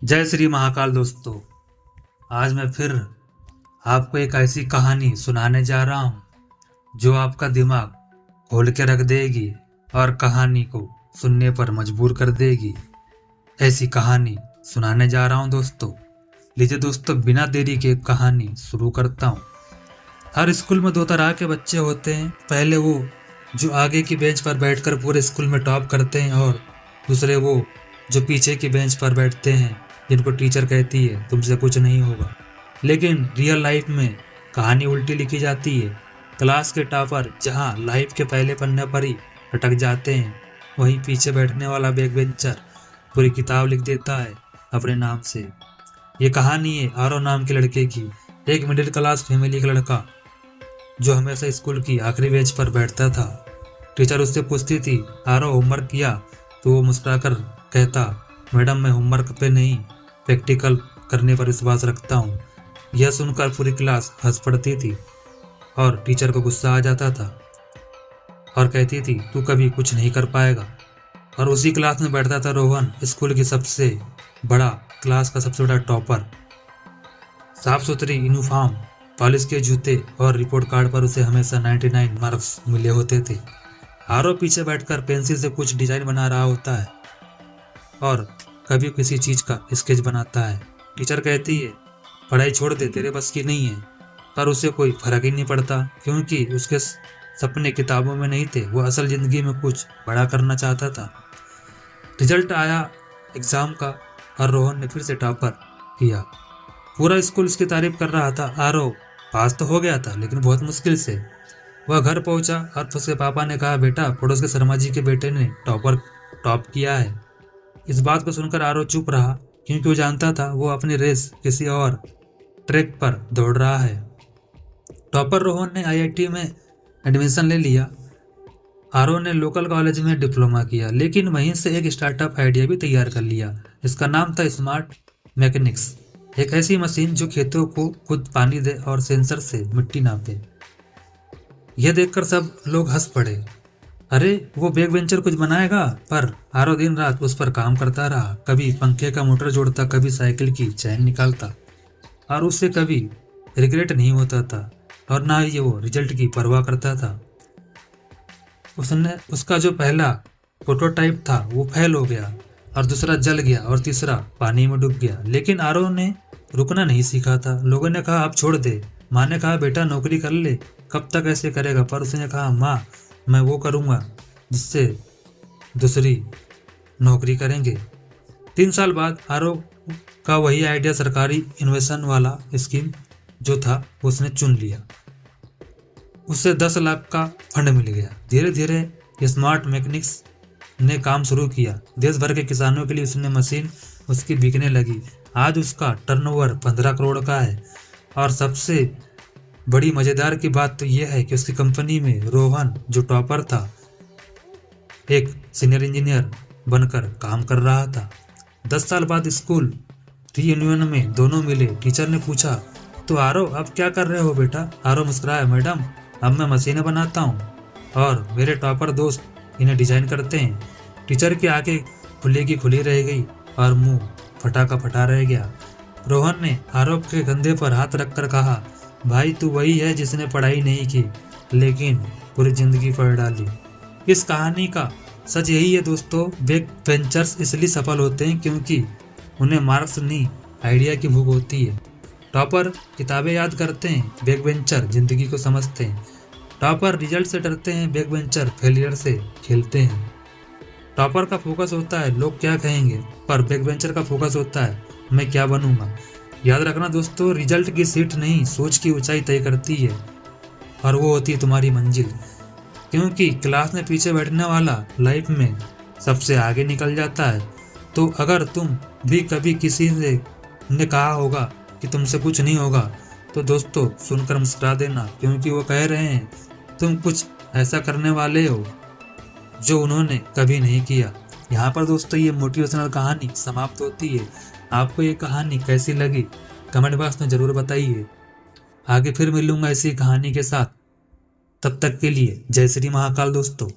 जय श्री महाकाल दोस्तों। आज मैं फिर आपको एक ऐसी कहानी सुनाने जा रहा हूँ जो आपका दिमाग खोल के रख देगी और कहानी को सुनने पर मजबूर कर देगी। ऐसी कहानी सुनाने जा रहा हूँ दोस्तों। लीजिए दोस्तों, बिना देरी के कहानी शुरू करता हूँ। हर स्कूल में दो तरह के बच्चे होते हैं। पहले वो जो आगे की बेंच पर बैठकर पूरे स्कूल में टॉप करते हैं, और दूसरे वो जो पीछे की बेंच पर बैठते हैं, जिनको टीचर कहती है तुमसे कुछ नहीं होगा। लेकिन रियल लाइफ में कहानी उल्टी लिखी जाती है। क्लास के टॉपर जहाँ लाइफ के पहले पन्ने पर ही अटक जाते हैं, वहीं पीछे बैठने वाला बैक बेंचर पूरी किताब लिख देता है अपने नाम से। ये कहानी है आरव नाम के लड़के की। एक मिडिल क्लास फैमिली का लड़का जो हमेशा स्कूल की आखिरी बेंच पर बैठता था। टीचर उससे पूछती थी, आरव होमवर्क किया? तो वो मुस्कुराकर कहता, मैडम मैं होमवर्क पे नहीं, प्रैक्टिकल करने पर विश्वास रखता हूँ। यह सुनकर पूरी क्लास हंस पड़ती थी और टीचर को गुस्सा आ जाता था और कहती थी तू कभी कुछ नहीं कर पाएगा। और उसी क्लास में बैठता था रोहन, स्कूल की सबसे बड़ा क्लास का सबसे बड़ा टॉपर। साफ सुथरी यूनिफॉर्म, पॉलिश के जूते और रिपोर्ट कार्ड पर उसे हमेशा 99 मार्क्स मिले होते थे। आरव पीछे बैठकर पेंसिल से कुछ डिजाइन बना रहा होता है और कभी किसी चीज का स्केच बनाता है। टीचर कहती है पढ़ाई छोड़ दे, तेरे बस की नहीं है। पर उसे कोई फर्क ही नहीं पड़ता, क्योंकि उसके सपने किताबों में नहीं थे, वो असल जिंदगी में कुछ बड़ा करना चाहता था। रिजल्ट आया एग्जाम का और रोहन ने फिर से टॉपर किया। पूरा स्कूल उसकी तारीफ कर रहा था। आरव पास तो हो गया था, लेकिन बहुत मुश्किल से। वह घर पहुंचा और उसके पापा ने कहा, बेटा पड़ोस के शर्मा जी के बेटे ने टॉप किया है। इस बात को सुनकर आरव चुप रहा, क्योंकि वो जानता था वो अपनी रेस किसी और ट्रैक पर दौड़ रहा है। टॉपर रोहन ने आईआईटी में एडमिशन ले लिया। आरव ने लोकल कॉलेज में डिप्लोमा किया, लेकिन वहीं से एक स्टार्टअप आइडिया भी तैयार कर लिया। इसका नाम था स्मार्ट मैकेनिक्स, एक ऐसी मशीन जो खेतों को खुद पानी दे और सेंसर से मिट्टी नापे। यह देखकर सब लोग हंस पड़े। अरे वो बैक वेंचर कुछ बनाएगा? पर आरव दिन रात उस पर काम करता रहा। कभी पंखे का मोटर जोड़ता, कभी साइकिल की चैन निकालता, और उससे कभी रिग्रेट नहीं होता था और ना ही वो रिजल्ट की परवाह करता था। उसका जो पहला प्रोटोटाइप था वो फेल हो गया, और दूसरा जल गया, और तीसरा पानी में डूब गया। लेकिन आरव ने रुकना नहीं सीखा था। लोगों ने कहा अब छोड़ दे। माँ ने कहा बेटा नौकरी कर ले, कब तक ऐसे करेगा? पर उसने कहा माँ मैं वो करूँगा जिससे दूसरी नौकरी करेंगे। 3 साल बाद आरव का वही आइडिया सरकारी इन्वेस्टमेंट वाला स्कीम जो था उसने चुन लिया। उसे 10 लाख का फंड मिल गया। धीरे धीरे स्मार्ट मैकेनिक्स ने काम शुरू किया। देश भर के किसानों के लिए उसने मशीन उसकी बिकने लगी। आज उसका टर्नओवर 15 करोड़ का है, और सबसे बड़ी मजेदार की बात तो यह है कि उसकी कंपनी में रोहन जो टॉपर था, एक सीनियर इंजीनियर बनकर काम कर रहा था। 10 साल बाद स्कूल रीयूनियन में दोनों मिले। टीचर ने पूछा, तो आरव अब क्या कर रहे हो बेटा? आरव मुस्कुराया, मैडम अब मैं मशीनें बनाता हूँ और मेरे टॉपर दोस्त इन्हें डिजाइन करते हैं। टीचर की आंखें खुली की खुली रह गई और मुंह फटा का फटा रह गया। रोहन ने आरव के कंधे पर हाथ रखकर कहा, भाई तू वही है जिसने पढ़ाई नहीं की, लेकिन पूरी जिंदगी पढ़ डाली। इस कहानी का सच यही है दोस्तों, बैक बेंचर्स इसलिए सफल होते हैं क्योंकि उन्हें मार्क्स नहीं आइडिया की भूख होती है। टॉपर किताबें याद करते हैं, बैक बेंचर जिंदगी को समझते हैं। टॉपर रिजल्ट से डरते हैं, बैक बेंचर फेलियर से खेलते हैं। टॉपर का फोकस होता है लोग क्या कहेंगे, पर बैक बेंचर का फोकस होता है मैं क्या बनूंगा। याद रखना दोस्तों, रिजल्ट की सीट नहीं सोच की ऊंचाई तय करती है, और वो होती है तुम्हारी मंजिल। क्योंकि क्लास में पीछे बैठने वाला लाइफ में सबसे आगे निकल जाता है। तो अगर तुम भी कभी किसी ने कहा होगा कि तुमसे कुछ नहीं होगा, तो दोस्तों सुनकर मुस्कुरा देना, क्योंकि वो कह रहे हैं तुम कुछ ऐसा करने वाले हो जो उन्होंने कभी नहीं किया। यहाँ पर दोस्तों ये मोटिवेशनल कहानी समाप्त होती है। आपको ये कहानी कैसी लगी कमेंट बॉक्स में ज़रूर बताइए। आगे फिर मिलूंगा इसी कहानी के साथ। तब तक के लिए जय श्री महाकाल दोस्तों।